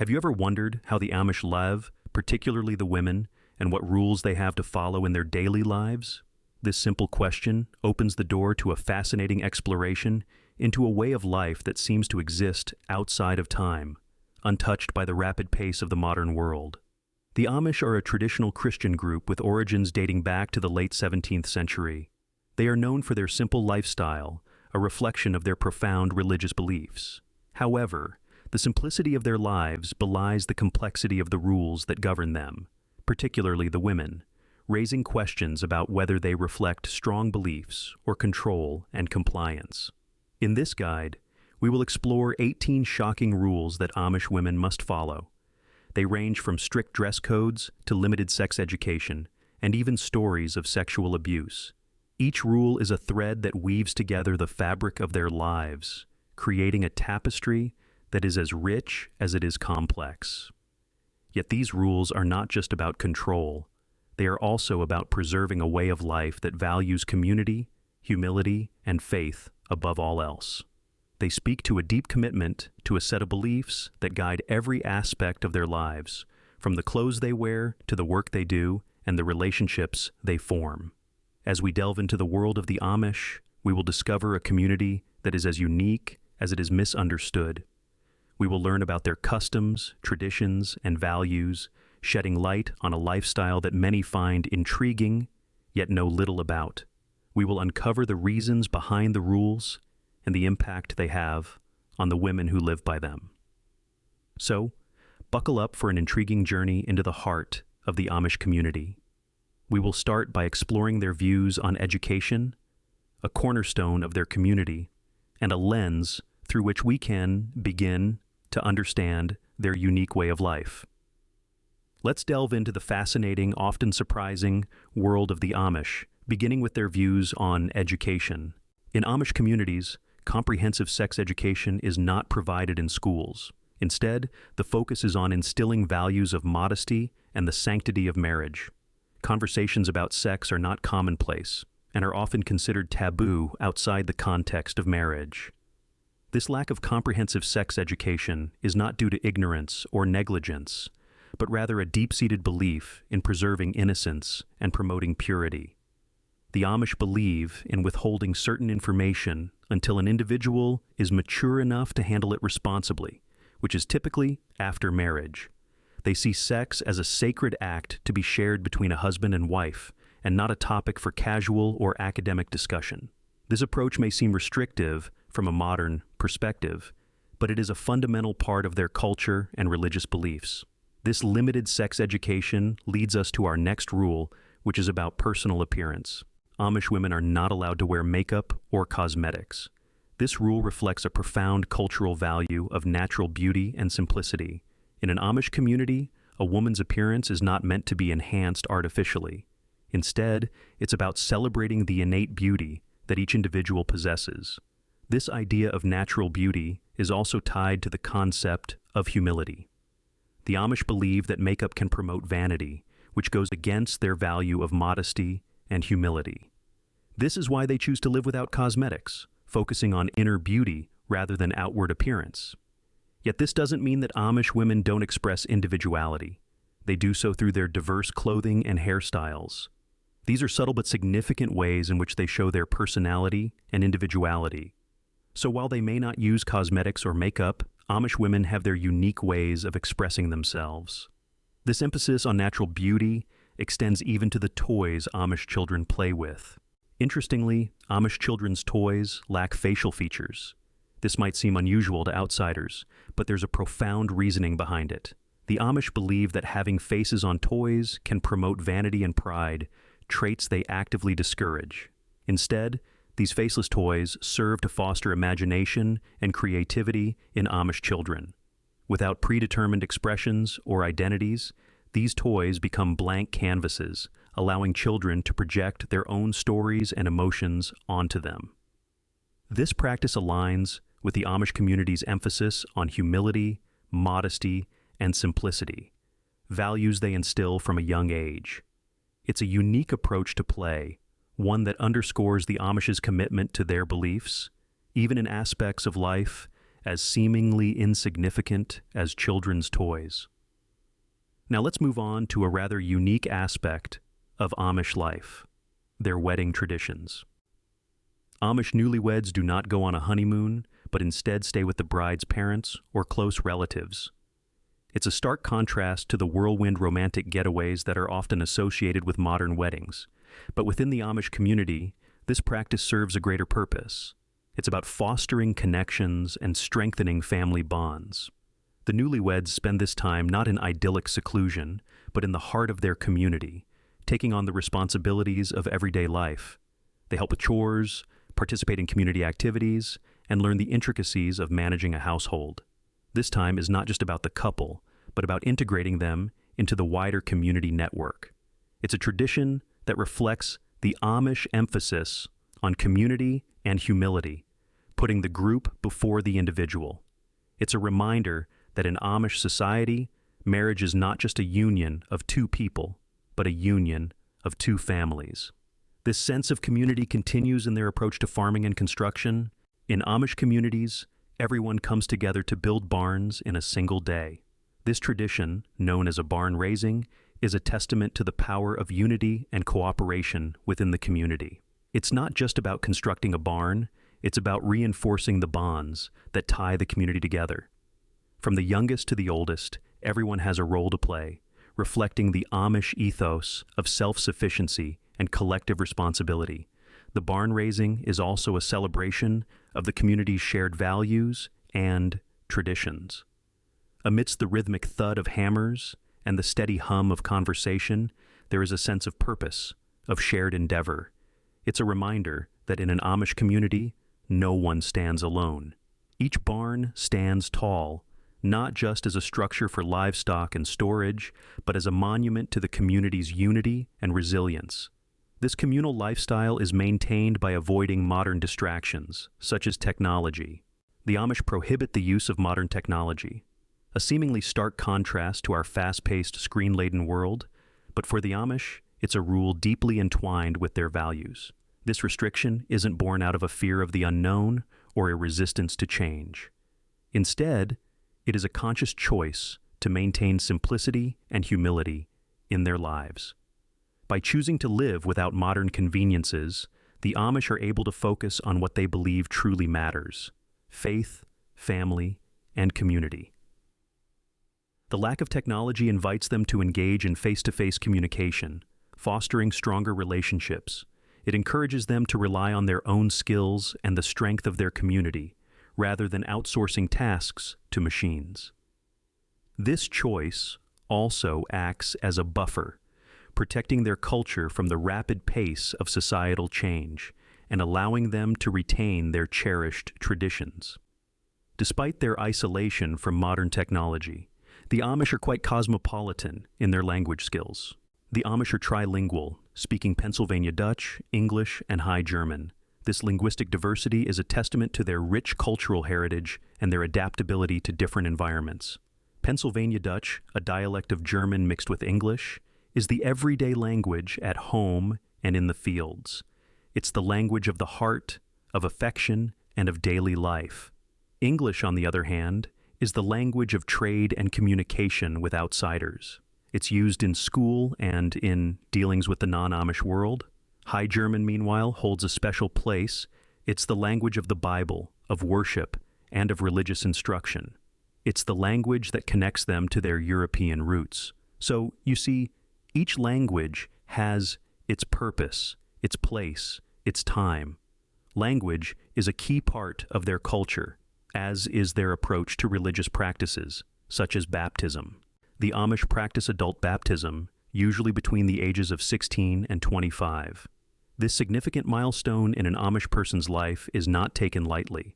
Have you ever wondered how the Amish live, particularly the women, and what rules they have to follow in their daily lives? This simple question opens the door to a fascinating exploration into a way of life that seems to exist outside of time, untouched by the rapid pace of the modern world. The Amish are a traditional Christian group with origins dating back to the late 17th century. They are known for their simple lifestyle, a reflection of their profound religious beliefs. However, the simplicity of their lives belies the complexity of the rules that govern them, particularly the women, raising questions about whether they reflect strong beliefs or control and compliance. In this guide, we will explore 18 shocking rules that Amish women must follow. They range from strict dress codes to limited sex education, and even stories of sexual abuse. Each rule is a thread that weaves together the fabric of their lives, creating a tapestry that is as rich as it is complex. Yet these rules are not just about control. They are also about preserving a way of life that values community, humility, and faith above all else. They speak to a deep commitment to a set of beliefs that guide every aspect of their lives, from the clothes they wear to the work they do and the relationships they form. As we delve into the world of the Amish, we will discover a community that is as unique as it is misunderstood. We will learn about their customs, traditions, and values, shedding light on a lifestyle that many find intriguing, yet know little about. We will uncover the reasons behind the rules and the impact they have on the women who live by them. So, buckle up for an intriguing journey into the heart of the Amish community. We will start by exploring their views on education, a cornerstone of their community, and a lens through which we can begin to understand their unique way of life. Let's delve into the fascinating, often surprising world of the Amish, beginning with their views on education. In Amish communities, comprehensive sex education is not provided in schools. Instead, the focus is on instilling values of modesty and the sanctity of marriage. Conversations about sex are not commonplace and are often considered taboo outside the context of marriage. This lack of comprehensive sex education is not due to ignorance or negligence, but rather a deep-seated belief in preserving innocence and promoting purity. The Amish believe in withholding certain information until an individual is mature enough to handle it responsibly, which is typically after marriage. They see sex as a sacred act to be shared between a husband and wife, and not a topic for casual or academic discussion. This approach may seem restrictive from a modern perspective, but it is a fundamental part of their culture and religious beliefs. This limited sex education leads us to our next rule, which is about personal appearance. Amish women are not allowed to wear makeup or cosmetics. This rule reflects a profound cultural value of natural beauty and simplicity. In an Amish community, a woman's appearance is not meant to be enhanced artificially. Instead, it's about celebrating the innate beauty that each individual possesses. This idea of natural beauty is also tied to the concept of humility. The Amish believe that makeup can promote vanity, which goes against their value of modesty and humility. This is why they choose to live without cosmetics, focusing on inner beauty rather than outward appearance. Yet this doesn't mean that Amish women don't express individuality. They do so through their diverse clothing and hairstyles. These are subtle but significant ways in which they show their personality and individuality. So while they may not use cosmetics or makeup, Amish women have their unique ways of expressing themselves. This emphasis on natural beauty extends even to the toys Amish children play with. Interestingly, Amish children's toys lack facial features. This might seem unusual to outsiders, but there's a profound reasoning behind it. The Amish believe that having faces on toys can promote vanity and pride, traits they actively discourage. Instead, these faceless toys serve to foster imagination and creativity in Amish children. Without predetermined expressions or identities, these toys become blank canvases, allowing children to project their own stories and emotions onto them. This practice aligns with the Amish community's emphasis on humility, modesty, and simplicity, values they instill from a young age. It's a unique approach to play, one that underscores the Amish's commitment to their beliefs, even in aspects of life as seemingly insignificant as children's toys. Now let's move on to a rather unique aspect of Amish life, their wedding traditions. Amish newlyweds do not go on a honeymoon, but instead stay with the bride's parents or close relatives. It's a stark contrast to the whirlwind romantic getaways that are often associated with modern weddings. But within the Amish community, this practice serves a greater purpose. It's about fostering connections and strengthening family bonds. The newlyweds spend this time not in idyllic seclusion, but in the heart of their community, taking on the responsibilities of everyday life. They help with chores, participate in community activities, and learn the intricacies of managing a household. This time is not just about the couple, but about integrating them into the wider community network. It's a tradition that reflects the Amish emphasis on community and humility, putting the group before the individual. It's a reminder that in Amish society, marriage is not just a union of two people, but a union of two families. This sense of community continues in their approach to farming and construction. In Amish communities, everyone comes together to build barns in a single day. This tradition, known as a barn raising, is a testament to the power of unity and cooperation within the community. It's not just about constructing a barn, it's about reinforcing the bonds that tie the community together. From the youngest to the oldest, everyone has a role to play, reflecting the Amish ethos of self-sufficiency and collective responsibility. The barn raising is also a celebration of the community's shared values and traditions. Amidst the rhythmic thud of hammers and the steady hum of conversation, there is a sense of purpose, of shared endeavor. It's a reminder that in an Amish community, no one stands alone. Each barn stands tall, not just as a structure for livestock and storage, but as a monument to the community's unity and resilience. This communal lifestyle is maintained by avoiding modern distractions, such as technology. The Amish prohibit the use of modern technology, a seemingly stark contrast to our fast-paced, screen-laden world, but for the Amish, it's a rule deeply entwined with their values. This restriction isn't born out of a fear of the unknown or a resistance to change. Instead, it is a conscious choice to maintain simplicity and humility in their lives. By choosing to live without modern conveniences, the Amish are able to focus on what they believe truly matters: faith, family, and community. The lack of technology invites them to engage in face-to-face communication, fostering stronger relationships. It encourages them to rely on their own skills and the strength of their community, rather than outsourcing tasks to machines. This choice also acts as a buffer, protecting their culture from the rapid pace of societal change and allowing them to retain their cherished traditions. Despite their isolation from modern technology, the Amish are quite cosmopolitan in their language skills. The Amish are trilingual, speaking Pennsylvania Dutch, English, and High German. This linguistic diversity is a testament to their rich cultural heritage and their adaptability to different environments. Pennsylvania Dutch, a dialect of German mixed with English, is the everyday language at home and in the fields. It's the language of the heart, of affection, and of daily life. English, on the other hand, is the language of trade and communication with outsiders. It's used in school and in dealings with the non-Amish world. High German, meanwhile, holds a special place. It's the language of the Bible, of worship, and of religious instruction. It's the language that connects them to their European roots. So, you see, each language has its purpose, its place, its time. Language is a key part of their culture, as is their approach to religious practices, such as baptism. The Amish practice adult baptism, usually between the ages of 16 and 25. This significant milestone in an Amish person's life is not taken lightly.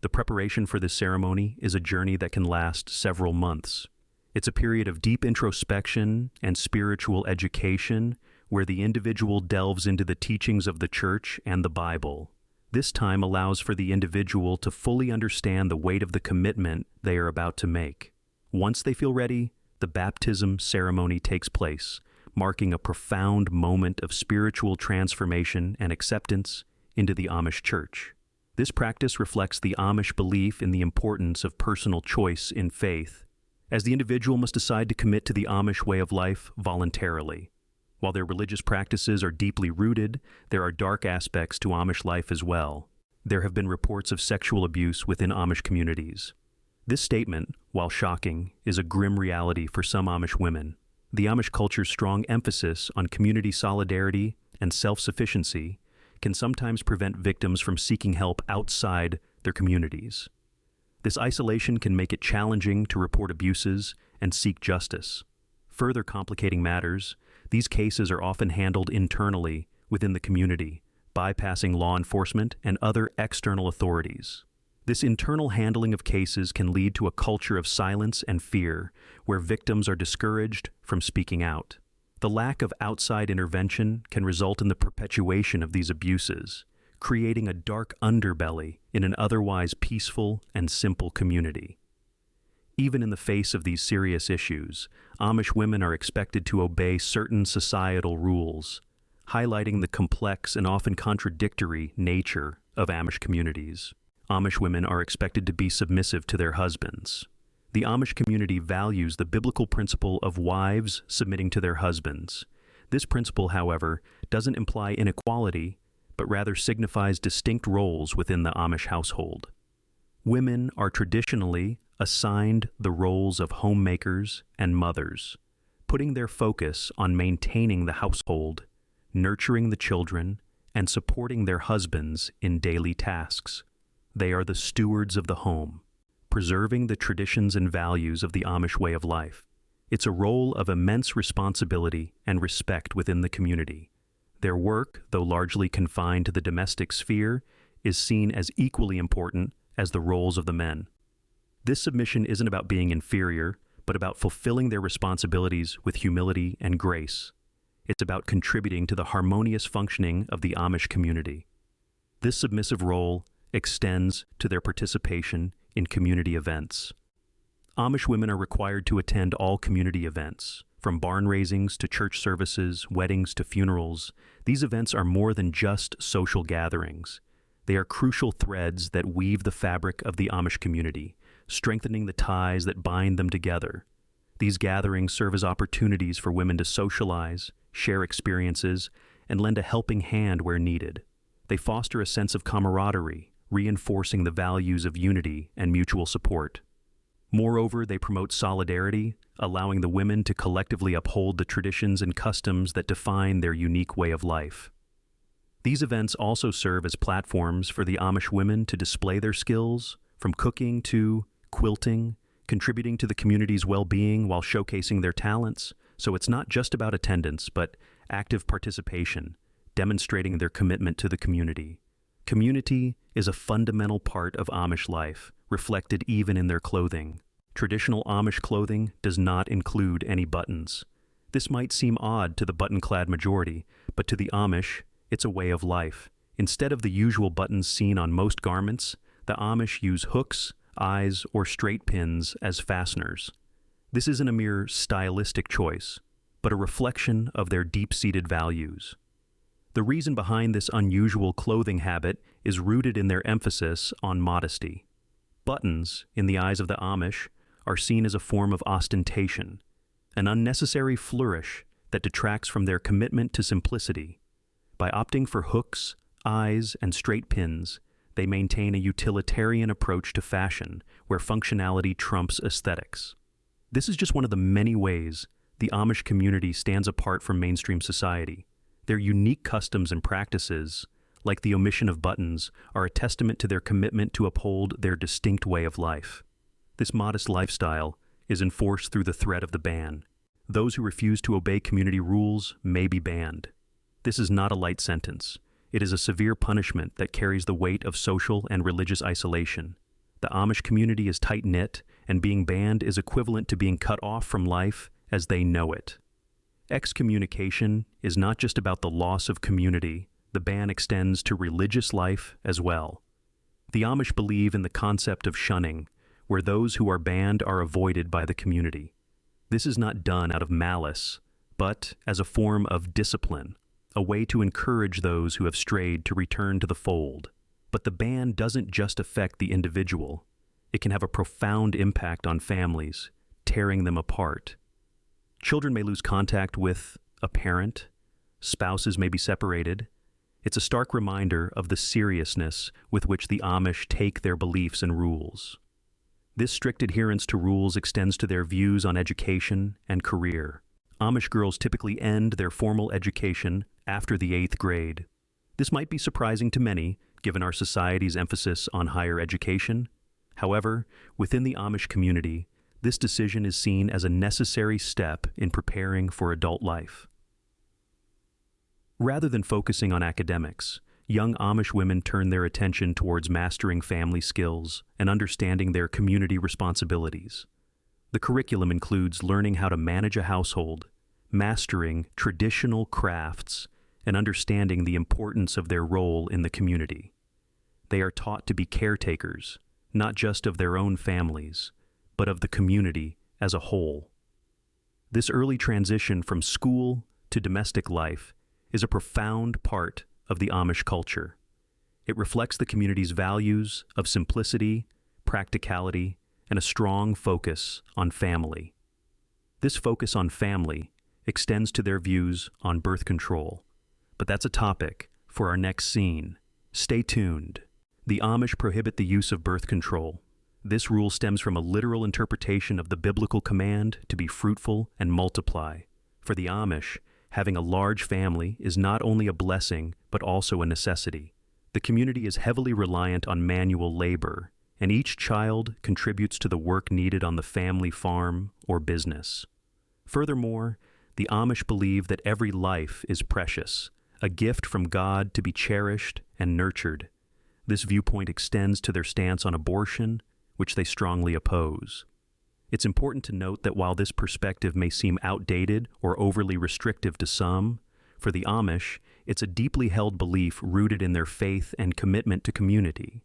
The preparation for this ceremony is a journey that can last several months. It's a period of deep introspection and spiritual education where the individual delves into the teachings of the Church and the Bible. This time allows for the individual to fully understand the weight of the commitment they are about to make. Once they feel ready, the baptism ceremony takes place, marking a profound moment of spiritual transformation and acceptance into the Amish Church. This practice reflects the Amish belief in the importance of personal choice in faith, as the individual must decide to commit to the Amish way of life voluntarily. While their religious practices are deeply rooted, there are dark aspects to Amish life as well. There have been reports of sexual abuse within Amish communities. This statement, while shocking, is a grim reality for some Amish women. The Amish culture's strong emphasis on community solidarity and self-sufficiency can sometimes prevent victims from seeking help outside their communities. This isolation can make it challenging to report abuses and seek justice. Further complicating matters, these cases are often handled internally within the community, bypassing law enforcement and other external authorities. This internal handling of cases can lead to a culture of silence and fear, where victims are discouraged from speaking out. The lack of outside intervention can result in the perpetuation of these abuses, creating a dark underbelly in an otherwise peaceful and simple community. Even in the face of these serious issues, Amish women are expected to obey certain societal rules, highlighting the complex and often contradictory nature of Amish communities. Amish women are expected to be submissive to their husbands. The Amish community values the biblical principle of wives submitting to their husbands. This principle, however, doesn't imply inequality, but rather signifies distinct roles within the Amish household. Women are traditionally assigned the roles of homemakers and mothers, putting their focus on maintaining the household, nurturing the children, and supporting their husbands in daily tasks. They are the stewards of the home, preserving the traditions and values of the Amish way of life. It's a role of immense responsibility and respect within the community. Their work, though largely confined to the domestic sphere, is seen as equally important as the roles of the men. This submission isn't about being inferior, but about fulfilling their responsibilities with humility and grace. It's about contributing to the harmonious functioning of the Amish community. This submissive role extends to their participation in community events. Amish women are required to attend all community events, from barn raisings to church services, weddings to funerals. These events are more than just social gatherings. They are crucial threads that weave the fabric of the Amish community, strengthening the ties that bind them together. These gatherings serve as opportunities for women to socialize, share experiences, and lend a helping hand where needed. They foster a sense of camaraderie, reinforcing the values of unity and mutual support. Moreover, they promote solidarity, allowing the women to collectively uphold the traditions and customs that define their unique way of life. These events also serve as platforms for the Amish women to display their skills, from cooking to quilting, contributing to the community's well-being while showcasing their talents. So it's not just about attendance, but active participation, demonstrating their commitment to the community. Community is a fundamental part of Amish life, reflected even in their clothing. Traditional Amish clothing does not include any buttons. This might seem odd to the button-clad majority, but to the Amish, it's a way of life. Instead of the usual buttons seen on most garments, the Amish use hooks, eyes, or straight pins as fasteners. This isn't a mere stylistic choice, but a reflection of their deep-seated values. The reason behind this unusual clothing habit is rooted in their emphasis on modesty. Buttons, in the eyes of the Amish, are seen as a form of ostentation, an unnecessary flourish that detracts from their commitment to simplicity. By opting for hooks, eyes, and straight pins, they maintain a utilitarian approach to fashion, where functionality trumps aesthetics. This is just one of the many ways the Amish community stands apart from mainstream society. Their unique customs and practices, like the omission of buttons, are a testament to their commitment to uphold their distinct way of life. This modest lifestyle is enforced through the threat of the ban. Those who refuse to obey community rules may be banned. This is not a light sentence. It is a severe punishment that carries the weight of social and religious isolation. The Amish community is tight-knit, and being banned is equivalent to being cut off from life as they know it. Excommunication is not just about the loss of community. The ban extends to religious life as well. The Amish believe in the concept of shunning, where those who are banned are avoided by the community. This is not done out of malice, but as a form of discipline, a way to encourage those who have strayed to return to the fold. But the ban doesn't just affect the individual. It can have a profound impact on families, tearing them apart. Children may lose contact with a parent, spouses may be separated. It's a stark reminder of the seriousness with which the Amish take their beliefs and rules. This strict adherence to rules extends to their views on education and career. Amish girls typically end their formal education after the 8th grade. This might be surprising to many, given our society's emphasis on higher education. However, within the Amish community, this decision is seen as a necessary step in preparing for adult life. Rather than focusing on academics, young Amish women turn their attention towards mastering family skills and understanding their community responsibilities. The curriculum includes learning how to manage a household, mastering traditional crafts, and understanding the importance of their role in the community. They are taught to be caretakers, not just of their own families, but of the community as a whole. This early transition from school to domestic life is a profound part of the Amish culture. It reflects the community's values of simplicity, practicality, and a strong focus on family. This focus on family extends to their views on birth control. But that's a topic for our next scene. Stay tuned. The Amish prohibit the use of birth control. This rule stems from a literal interpretation of the biblical command to be fruitful and multiply. For the Amish, having a large family is not only a blessing, but also a necessity. The community is heavily reliant on manual labor, and each child contributes to the work needed on the family farm or business. Furthermore, the Amish believe that every life is precious, a gift from God to be cherished and nurtured. This viewpoint extends to their stance on abortion, which they strongly oppose. It's important to note that while this perspective may seem outdated or overly restrictive to some, for the Amish, it's a deeply held belief rooted in their faith and commitment to community.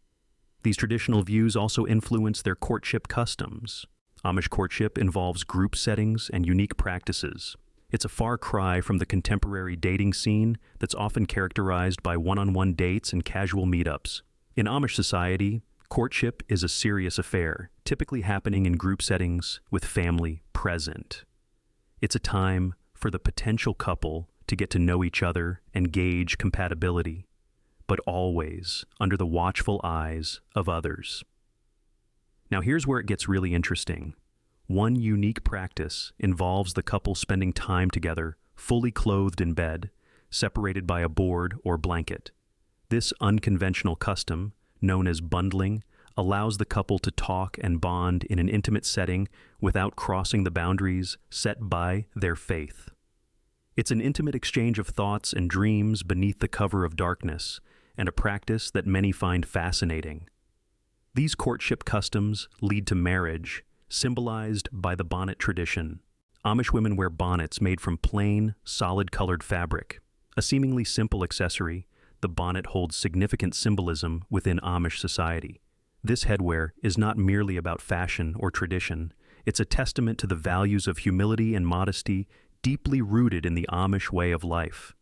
These traditional views also influence their courtship customs. Amish courtship involves group settings and unique practices. It's a far cry from the contemporary dating scene that's often characterized by one-on-one dates and casual meetups. In Amish society, courtship is a serious affair, typically happening in group settings with family present. It's a time for the potential couple to get to know each other and gauge compatibility, but always under the watchful eyes of others. Now here's where it gets really interesting. One unique practice involves the couple spending time together, fully clothed in bed, separated by a board or blanket. This unconventional custom, known as bundling, allows the couple to talk and bond in an intimate setting without crossing the boundaries set by their faith. It's an intimate exchange of thoughts and dreams beneath the cover of darkness, and a practice that many find fascinating. These courtship customs lead to marriage, symbolized by the Bonnet Tradition. Amish women wear bonnets made from plain, solid-colored fabric. A seemingly simple accessory, the bonnet holds significant symbolism within Amish society. This headwear is not merely about fashion or tradition. It's a testament to the values of humility and modesty deeply rooted in the Amish way of life.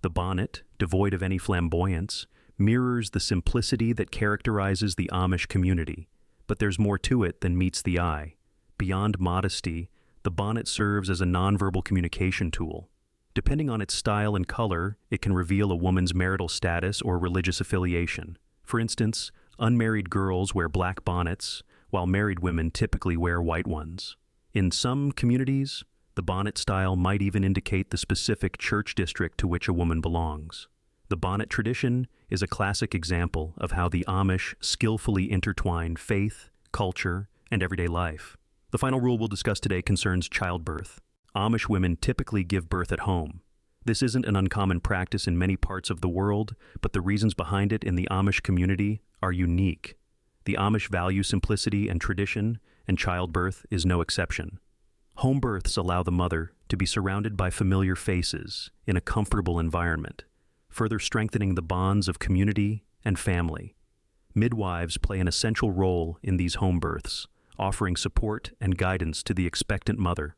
The bonnet, devoid of any flamboyance, mirrors the simplicity that characterizes the Amish community. But there's more to it than meets the eye. Beyond modesty, the bonnet serves as a nonverbal communication tool. Depending on its style and color, it can reveal a woman's marital status or religious affiliation. For instance, unmarried girls wear black bonnets, while married women typically wear white ones. In some communities, the bonnet style might even indicate the specific church district to which a woman belongs. The Bonnet Tradition is a classic example of how the Amish skillfully intertwine faith, culture, and everyday life. The final rule we'll discuss today concerns childbirth. Amish women typically give birth at home. This isn't an uncommon practice in many parts of the world, but the reasons behind it in the Amish community are unique. The Amish value simplicity and tradition, and childbirth is no exception. Home births allow the mother to be surrounded by familiar faces in a comfortable environment, further strengthening the bonds of community and family. Midwives play an essential role in these home births, offering support and guidance to the expectant mother.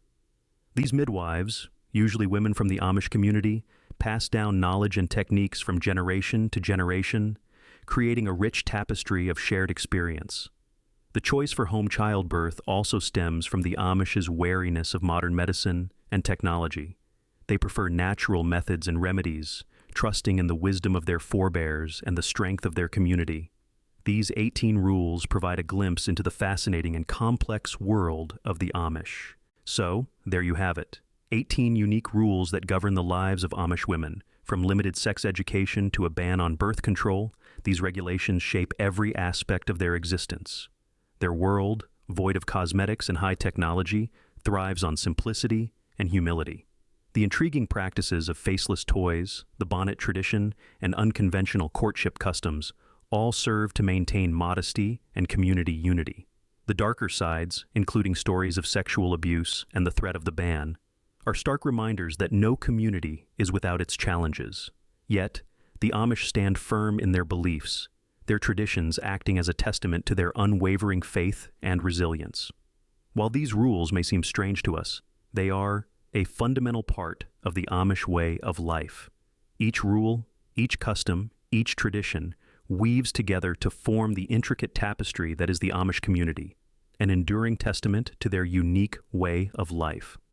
These midwives, usually women from the Amish community, pass down knowledge and techniques from generation to generation, creating a rich tapestry of shared experience. The choice for home childbirth also stems from the Amish's wariness of modern medicine and technology. They prefer natural methods and remedies, trusting in the wisdom of their forebears and the strength of their community. These 18 rules provide a glimpse into the fascinating and complex world of the Amish. So, there you have it. 18 unique rules that govern the lives of Amish women. From limited sex education to a ban on birth control, these regulations shape every aspect of their existence. Their world, void of cosmetics and high technology, thrives on simplicity and humility. The intriguing practices of faceless toys, the Bonnet Tradition, and unconventional courtship customs all serve to maintain modesty and community unity. The darker sides, including stories of sexual abuse and the threat of the ban, are stark reminders that no community is without its challenges. Yet, the Amish stand firm in their beliefs, their traditions acting as a testament to their unwavering faith and resilience. While these rules may seem strange to us, they are a fundamental part of the Amish way of life. Each rule, each custom, each tradition weaves together to form the intricate tapestry that is the Amish community, an enduring testament to their unique way of life.